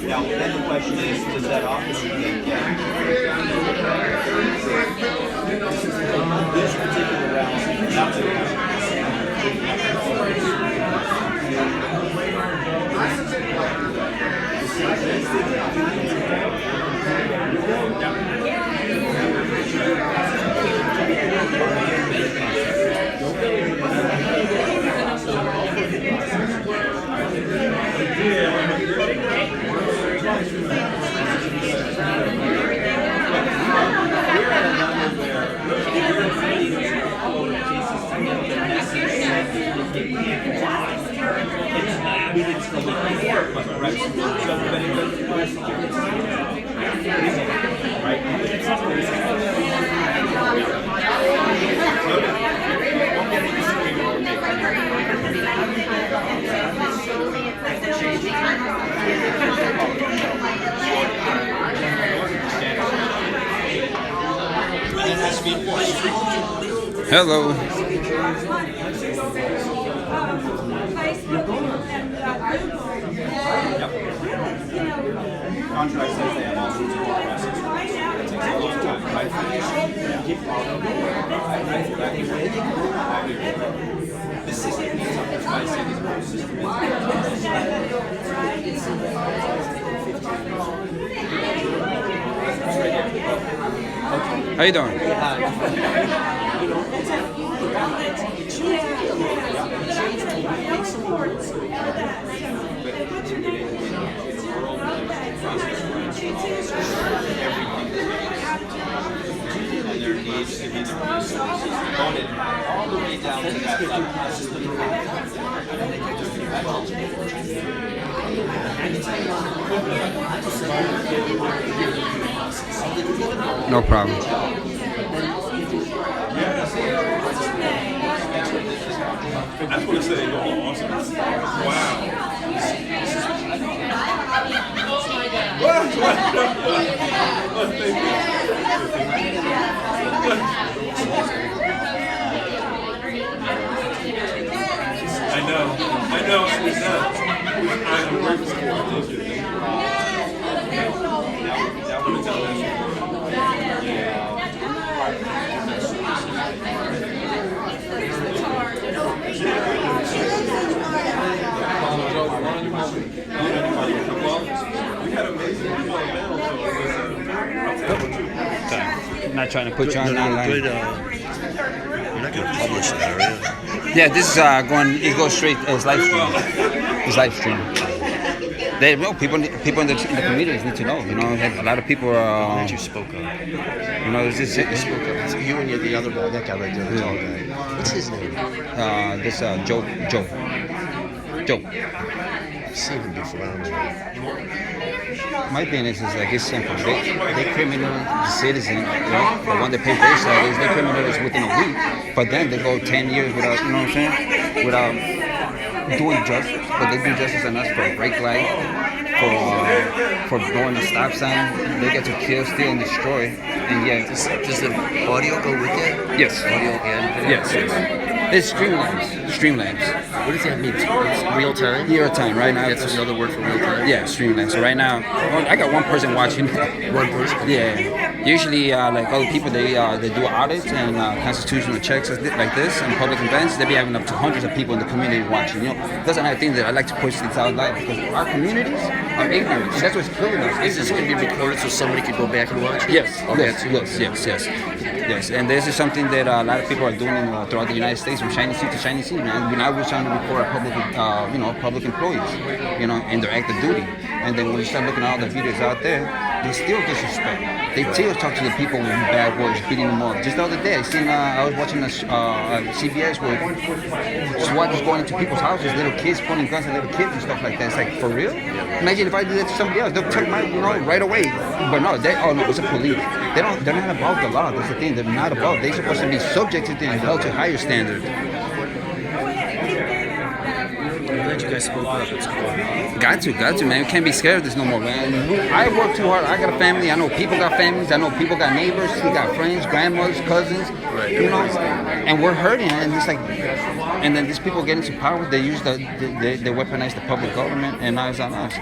Now, then the question is, does that officer think, this particular round, not the Hello. Contract says they have all sorts of processes. It takes a long time, right? The system needs something. That's why I say this whole system How you doing? and there needs to be the resources devoted all the way down to that level. No problem. That's what it said. They go awesome. Wow. I know. It's nuts. I'm grateful for it. That would tell us. I'm not trying to put you on that line. You're not going to publish it, are you? Yeah, this is it goes straight as live stream. It's live stream. They know people in the communities need to know. You know, a lot of people are. That you spoke of. You know, it's just You spoke of. It's you and the other guy, that guy right there, the tall guy. What's his name? this Joe. I've seen him before. I don't know. My thing is like it's simple. They criminal the citizen, you know, the one that pays their salaries, they criminalize within a week, but then they go 10 years without, you know what I'm saying, without doing justice. But they do justice on us for a brake light, for blowing a stop sign. They get to kill, steal, and destroy. And yeah, Does the audio go with it? yes, Audio and video? yes. It's Streamlabs. Streamlabs. What does that mean? It's real time? Real time right now. That's another word for real time? Yeah, Streamlabs. So right now, I got one person watching. One person? Yeah. Usually, like other people, they do audits and constitutional checks like this and public events. They be having up to hundreds of people in the community watching. You know, that's another thing that I like to push this out loud because our communities are ignorant. And that's what's killing us. Is this going to be recorded so somebody could go back and watch it? Yes, Okay. yes. And this is something that a lot of people are doing throughout the United States, from shiny seat to shiny seat, man. When I was trying to record public employees, you know, in their active duty, and then when you start looking at all the videos out there, they still disrespect. They still talk to the people with bad words, beating them up. Just the other day, I was watching a CBS where SWAT is going into people's houses, little kids pointing guns at little kids and stuff like that. It's like, for real? Imagine if I did that to somebody else, they'll take my, right away. But no, it's a police. They're not above the law. That's the thing. They're not above. They're supposed to be subjected and held to higher standards. I'm glad you guys spoke up. It's cool. Got to, man. You can't be scared of this no more, man. I work too hard. I got a family. I know people got families. I know people got neighbors. We got friends, grandmothers, cousins. Right. You know, and we're hurting. And it's like, and then these people get into power. They use they weaponize the public government, and now it's on us.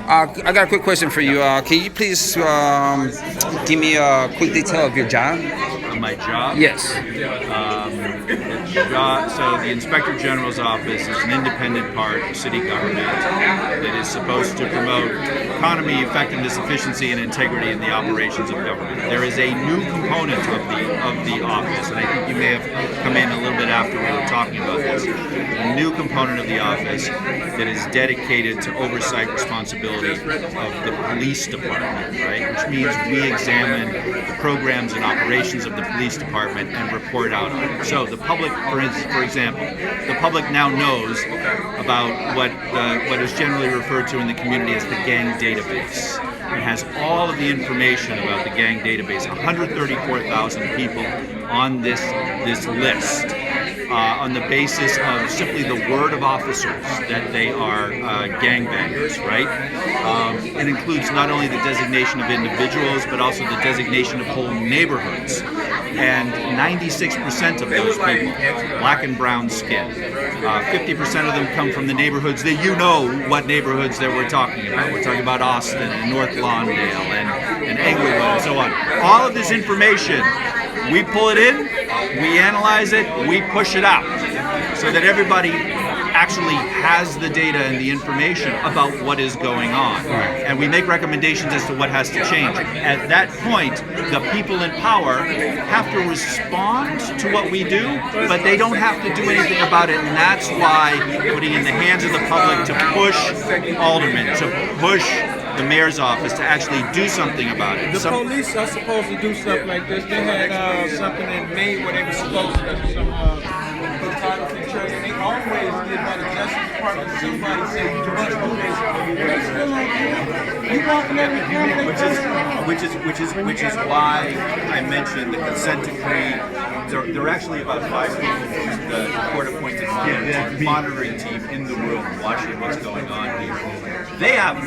I got a quick question for you. Can you please give me a quick detail of your job? My job? Yes. So the Inspector General's office is an independent part of city government that is supposed to promote economy, effectiveness, efficiency, and integrity in the operations of government. There is a new component of the office, and I think you may have come in a little bit after we were talking about this. A new component of the office that is dedicated to oversight responsibility of the police department, right? Which means we examine the programs and operations of the police department and report out on it. So the public, for example, the public now knows about what is generally referred to in the community as the gang database. It has all of the information about the gang database, 134,000 people on this list. On the basis of simply the word of officers that they are gangbangers, right? It includes not only the designation of individuals, but also the designation of whole neighborhoods. And 96% of those people, black and brown skin. 50% of them come from the neighborhoods that you know what neighborhoods that we're talking about. We're talking about Austin and North Lawndale and Englewood and so on. All of this information, we pull it in, we analyze it, we push it out so that everybody actually has the data and the information about what is going on. And we make recommendations as to what has to change. At that point, the people in power have to respond to what we do, but they don't have to do anything about it. And that's why putting in the hands of the public to push aldermen, to push the mayor's office to actually do something about it. The police are supposed to do stuff like this. They had something in May where they were supposed to do some photography training. And they always did by the Justice Department. Somebody said you must do this. They still don't do it. You walking every which is why I mentioned the consent decree. There are actually about 5 people from the court-appointed monitoring team in the room watching what's going on here. They have a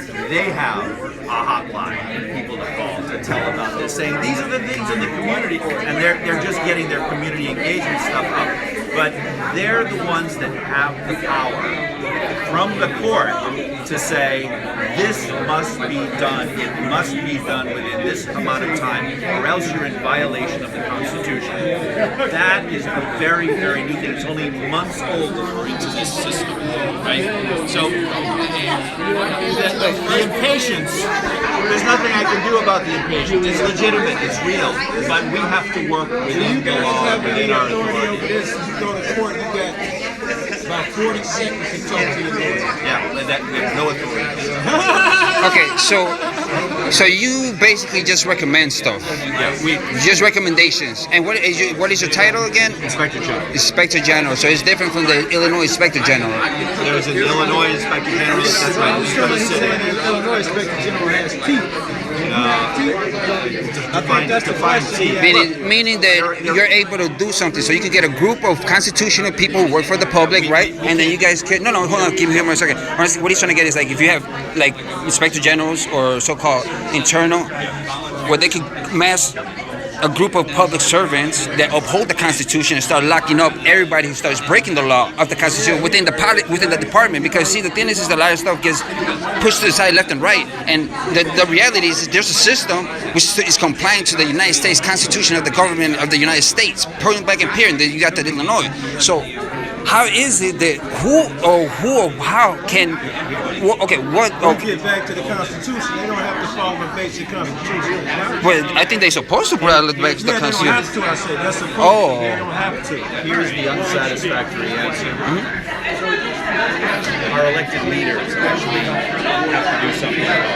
hotline for people to call to tell about this, saying these are the things in the community, and they're just getting their community engagement stuff up. But they're the ones that have the power from the court to say this must be done. It must be done within this amount of time, or else you're in violation of the Constitution. That is a very, very new thing. It's only months old according to this system, right? So the impatience, there's nothing I can do about the impatience. It's legitimate, it's real, but we have to work within the law, within our authority. You go to court, you got about 40 seconds to talk to your lawyer. Yeah, we have no authority. Okay, so you basically just recommend stuff. Yeah, Just recommendations. And what is your title again? Inspector General. Inspector General. So it's different from the Illinois Inspector General. There's an Illinois Inspector General. That's right. He's from the city. The Illinois Inspector General has teeth. Define teeth. Meaning that you're able to do something. So you can get a group of constitutional people who work for the public, right? And then you guys can... No, hold on. Give me here a second. Honestly, what he's trying to get is like if you have like inspector generals or so-called internal, where they could mass a group of public servants that uphold the Constitution and start locking up everybody who starts breaking the law of the Constitution within the department. Because see, the thing is a lot of stuff gets pushed to the side left and right, and the reality is there's a system which is compliant to the United States Constitution of the government of the United States, point blank and period. You got that Illinois. So how is it that how can what? Don't get back to the Constitution. They don't have to follow the basic Constitution. Well, I think they're supposed to put out back to the They don't Constitution. have to. I said that's supposed to. Oh. They don't have to. Here's the unsatisfactory answer. Our elected leaders actually have to do something about it.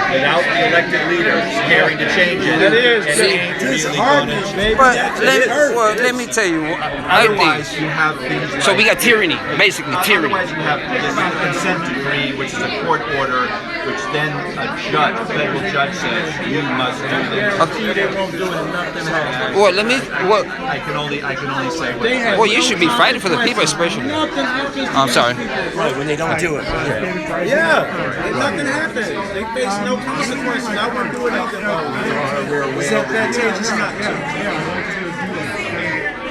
Without the elected leaders caring to change it, That is. it ain't It's really hardness, gonna- baby. But That's let me tell you, I Otherwise, think you have things so. like- We got tyranny, basically tyranny. Otherwise, you have this consent decree, which is a court order, which then a federal judge says you must do this. They won't do it. Nothing happens. Well, I can only say what. They have Well, you no should be fighting for the people, especially. Nothing happens. to I'm sorry. these people. Right, when they don't do it. Yeah, nothing happens. They face no consequences. I wouldn't do it either. It's advantageous not to.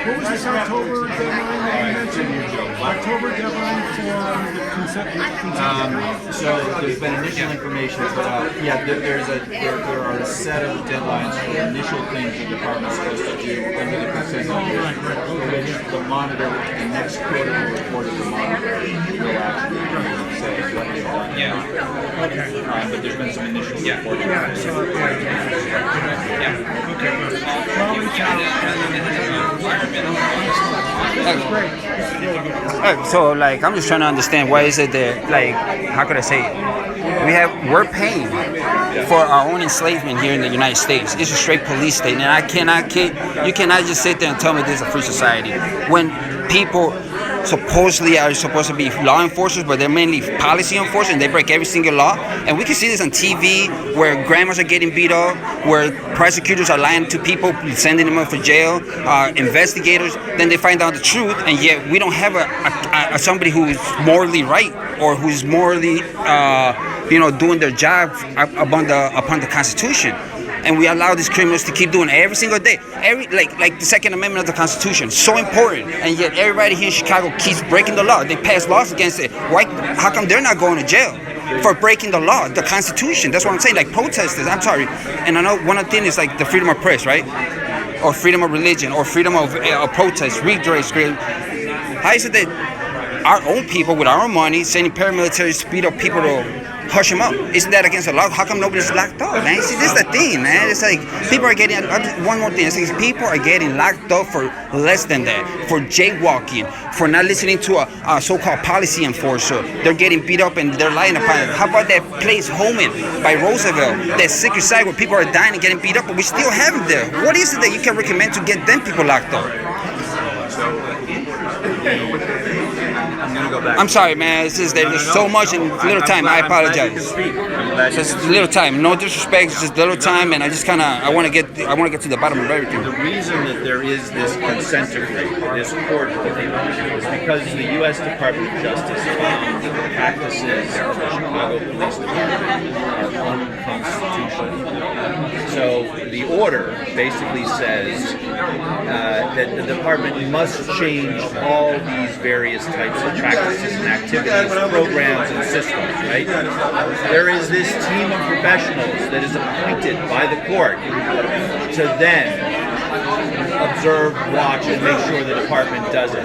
What was this October deadline that you mentioned? October deadline for the consent. So there's been initial information put out. Yeah, there are a set of deadlines for initial things the department's supposed to do under the consent decree, which the monitor, the next quarterly report of the monitor will actually say what they've done. Yeah. Okay. But there's been some initial reporting. So like I'm just trying to understand why is it that like how could I say it? We're paying for our own enslavement here in the United States. It's a straight police state, and you cannot just sit there and tell me this is a free society when people supposedly are supposed to be law enforcers, but they're mainly policy enforcers, and they break every single law. And we can see this on TV, where grandmas are getting beat up, where prosecutors are lying to people, sending them up for jail, investigators. Then they find out the truth, and yet we don't have a somebody who is morally right or who's morally, doing their job upon the Constitution. And we allow these criminals to keep doing it every single day. Like the Second Amendment of the Constitution, so important, and yet everybody here in Chicago keeps breaking the law. They pass laws against it. Why? How come they're not going to jail for breaking the law, the Constitution? That's what I'm saying. Like protesters. I'm sorry. And I know one of the things is like the freedom of press, right? Or freedom of religion, or freedom of protest, redress. How is it that our own people, with our own money, sending paramilitaries to beat up people to hush them up? Isn't that against the law? How come nobody's locked up, man? See, this is the thing, man. It's like people are getting, one more thing, it's like people are getting locked up for less than that, for jaywalking, for not listening to a so-called policy enforcer. They're getting beat up and they're lying upon it. How about that place, Homan, by Roosevelt, that secret site where people are dying and getting beat up, but we still have them there? What is it that you can recommend to get them people locked up? I'm gonna go back. I'm sorry, man. It's just there's so much in little time. I apologize. Just little time. No disrespect. It's just little time, and I want to get to the bottom of everything. The reason that there is this consent decree, this court decree, is because the U.S. Department of Justice found that the practices of the Chicago Police Department are unconstitutional. So the order basically says that the department must change all these various types of practices and activities, programs and systems, right? There is this team of professionals that is appointed by the court to then observe, watch, and make sure the department does it.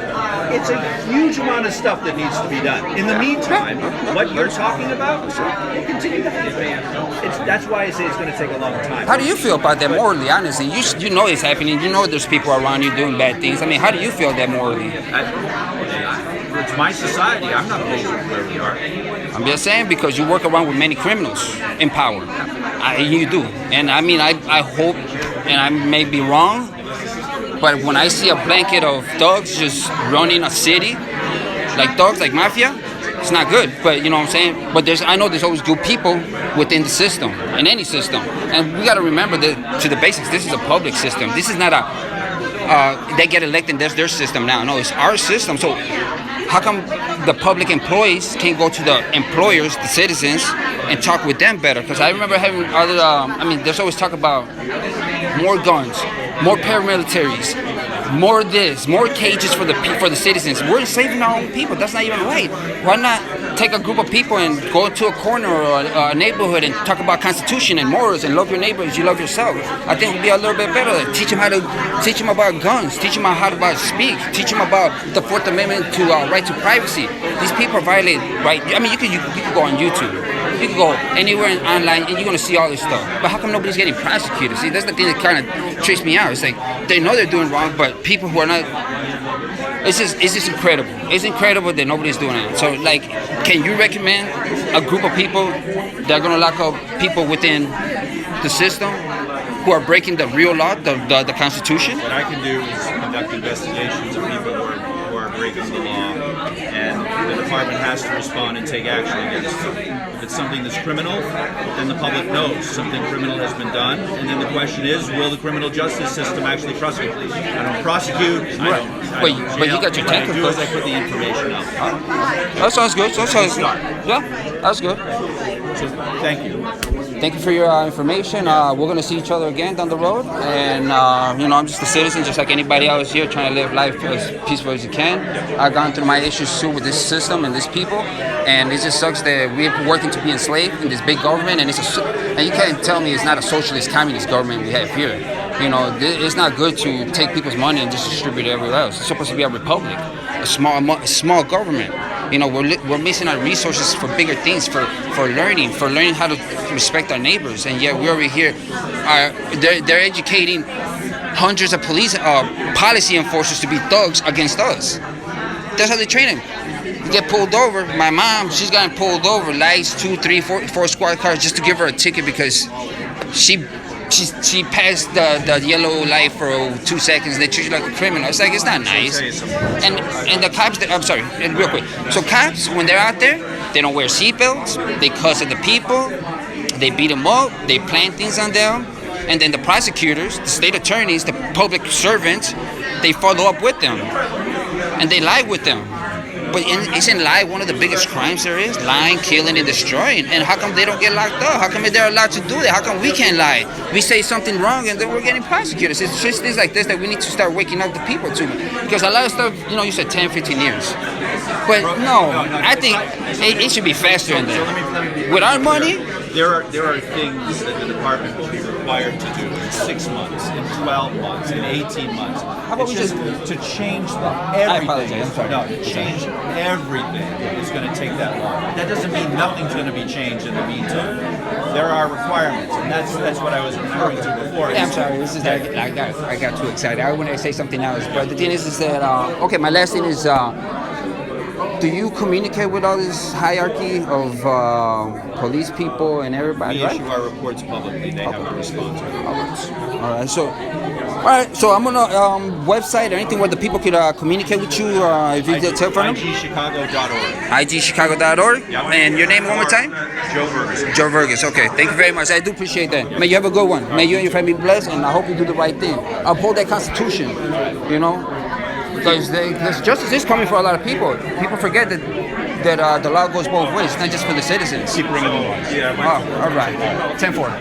It's a huge amount of stuff that needs to be done. In the meantime, what you're talking about will continue to happen. That's why I say it's going to take a long time. How do you feel about that morally, honestly? You know it's happening. You know there's people around you doing bad things. I mean, how do you feel that morally? It's my society. I'm not opposed to where we are. I'm just saying because you work around with many criminals in power. You do. And I mean, I hope, and I may be wrong, but when I see a blanket of thugs just running a city, like thugs, like mafia, it's not good. But you know what I'm saying? But I know there's always good people within the system, in any system. And we got to remember that to the basics, this is a public system. This is not they get elected, that's their system now. No, it's our system. So how come the public employees can't go to the employers, the citizens, and talk with them better? Because I remember having other, there's always talk about more guns, more paramilitaries, more this, more cages for the citizens. We're enslaving our own people. That's not even right. Why not take a group of people and go to a corner or a neighborhood and talk about Constitution and morals and love your neighbor as you love yourself? I think it would be a little bit better. Teach them about guns. Teach them how to speak. Teach them about the Fourth Amendment to right to privacy. These people are violating right. I mean, you could go on YouTube. You can go anywhere online and you're going to see all this stuff. But how come nobody's getting prosecuted? See, that's the thing that kind of trips me out. It's like they know they're doing wrong, but people who are not. It's just incredible. It's incredible that nobody's doing it. So, like, can you recommend a group of people that are going to lock up people within the system who are breaking the real law, the Constitution? What I can do is conduct investigations of people who are breaking the law, and the department has to respond and take action against them. If it's something that's criminal, then the public knows something criminal has been done, and then the question is, will the criminal justice system actually prosecute? I don't prosecute. But you got your tanker. What I do is I put the information out. That sounds good. Yeah, that's good. So thank you. thank you for your information. We're gonna see each other again down the road, and I'm just a citizen, just like anybody else here, trying to live life as peaceful as you can. I've gone through my issues too with this system and these people, and it just sucks that we're working to be enslaved in this big government, and and you can't tell me it's not a socialist, communist government we have here. It's not good to take people's money and just distribute it everywhere else. It's supposed to be a republic, a small government. We're missing our resources for bigger things, for learning how to respect our neighbors, and yet we're over here. They're educating hundreds of policy enforcers to be thugs against us. That's how they train them. You get pulled over. My mom, she's gotten pulled over, lights, 2, 3, 4 squad cars just to give her a ticket because she passed the yellow light for 2 seconds. They treat you like a criminal. It's like, it's not nice. And the cops, I'm sorry, real quick. So cops, when they're out there, they don't wear seatbelts. They cuss at the people. They beat them up. They plant things on them. And then the prosecutors, the state attorneys, the public servants, they follow up with them. And they lie with them. But isn't lie one of the biggest crimes there is? Lying, killing, and destroying. And how come they don't get locked up? How come they're allowed to do that? How come we can't lie? We say something wrong and then we're getting prosecuted. It's just things like this that we need to start waking up the people to. Because a lot of stuff, you said 10, 15 years. But no, I think it should be faster than that. With our money, there are things that the department will be required to do in 6 months, in 12 months, in 18 months. How about we just to change everything? I apologize. I'm sorry. No, to change everything is going to take that long. That doesn't mean nothing's going to be changed in the meantime. There are requirements, and that's what I was referring to before. Yeah, I'm sorry. This is I got too excited. I want to say something else, but the thing is that okay. My last thing is. Do you communicate with all this hierarchy of police people and everybody? We issue our reports publicly. They have to respond to it. All right. So I'm on a website or anything where the people could communicate with you. If you tell for them. IGChicago.org. IGChicago.org. Yep. And your name one more time? Joe Vergas. Joe Vergas. Okay. Thank you very much. I do appreciate that. May you have a good one. May you and your family be blessed, and I hope you do the right thing. Uphold that Constitution. Because justice is coming for a lot of people. People forget that the law goes both ways. It's not just for the citizens. Keep bringing the laws. Yeah. All right. 10-4.